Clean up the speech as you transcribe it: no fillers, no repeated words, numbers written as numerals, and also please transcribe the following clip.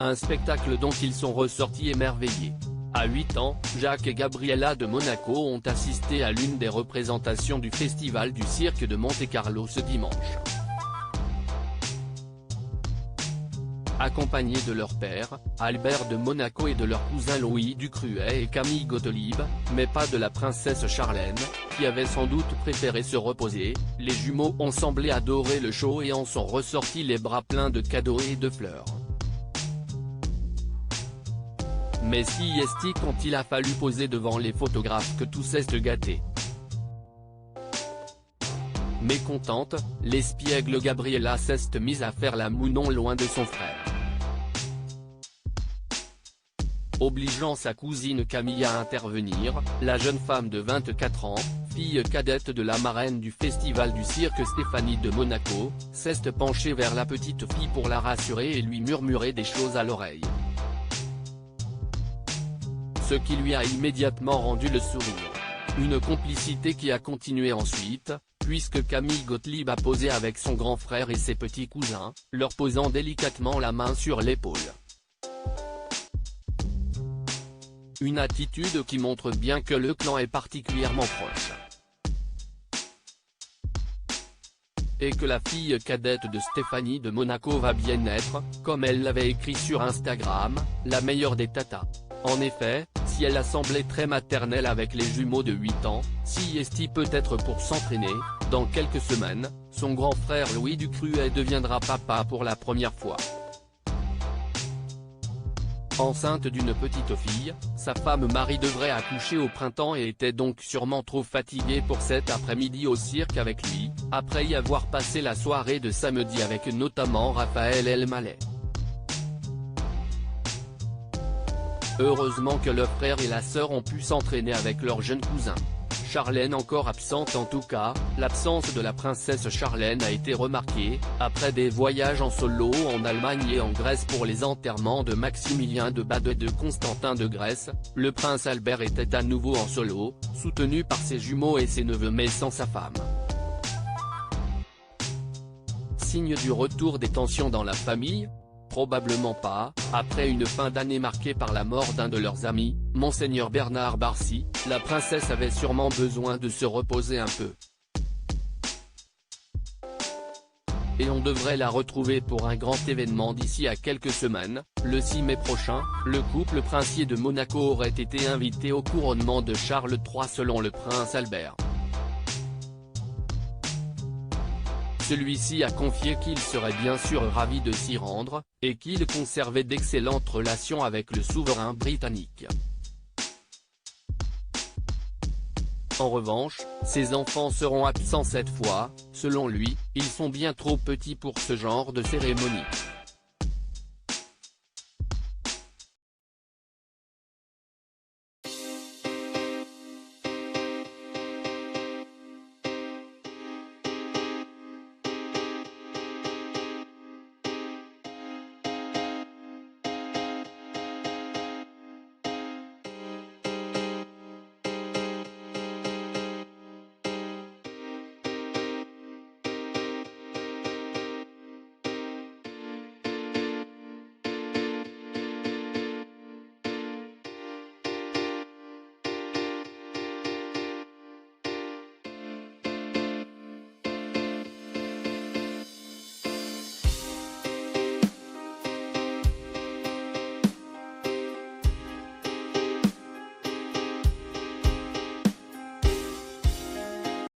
un spectacle dont ils sont ressortis émerveillés. À 8 ans, Jacques et Gabriella de Monaco ont assisté à l'une des représentations du Festival du cirque de Monte-Carlo ce dimanche. Accompagnés de leur père, Albert de Monaco et de leurs cousins Louis Ducruet et Camille Gottlieb, mais pas de la princesse Charlène, qui avait sans doute préféré se reposer, les jumeaux ont semblé adorer le show et en sont ressortis les bras pleins de cadeaux et de fleurs. Mais si est-il quand il a fallu poser devant les photographes que tout s'est gâté. Mécontente, l'espiègle Gabriella s'est mise à faire la moue non loin de son frère, obligeant sa cousine Camille à intervenir. La jeune femme de 24 ans, fille cadette de la marraine du festival du cirque Stéphanie de Monaco, s'est penchée vers la petite fille pour la rassurer et lui murmurer des choses à l'oreille, ce qui lui a immédiatement rendu le sourire. Une complicité qui a continué ensuite, puisque Camille Gottlieb a posé avec son grand frère et ses petits cousins, leur posant délicatement la main sur l'épaule. Une attitude qui montre bien que le clan est particulièrement proche. Et que la fille cadette de Stéphanie de Monaco va bien être, comme elle l'avait écrit sur Instagram, la meilleure des tatas. En effet, si elle a semblé très maternelle avec les jumeaux de 8 ans, si est-il peut-être pour s'entraîner, dans quelques semaines, son grand frère Louis Ducruet deviendra papa pour la première fois. Enceinte d'une petite fille, sa femme Marie devrait accoucher au printemps et était donc sûrement trop fatiguée pour cet après-midi au cirque avec lui, après y avoir passé la soirée de samedi avec notamment Raphaël Elmaleh. Heureusement que le frère et la sœur ont pu s'entraîner avec leur jeune cousin. Charlène encore absente. En tout cas, l'absence de la princesse Charlène a été remarquée, après des voyages en solo en Allemagne et en Grèce pour les enterrements de Maximilien de Bade et de Constantin de Grèce. Le prince Albert était à nouveau en solo, soutenu par ses jumeaux et ses neveux mais sans sa femme. Signe du retour des tensions dans la famille ? Probablement pas. Après une fin d'année marquée par la mort d'un de leurs amis, Monseigneur Bernard Barcy, la princesse avait sûrement besoin de se reposer un peu. Et on devrait la retrouver pour un grand événement d'ici à quelques semaines. Le 6 mai prochain, le couple princier de Monaco aurait été invité au couronnement de Charles III selon le prince Albert. Celui-ci a confié qu'il serait bien sûr ravi de s'y rendre, et qu'il conservait d'excellentes relations avec le souverain britannique. En revanche, ses enfants seront absents cette fois. Selon lui, ils sont bien trop petits pour ce genre de cérémonie.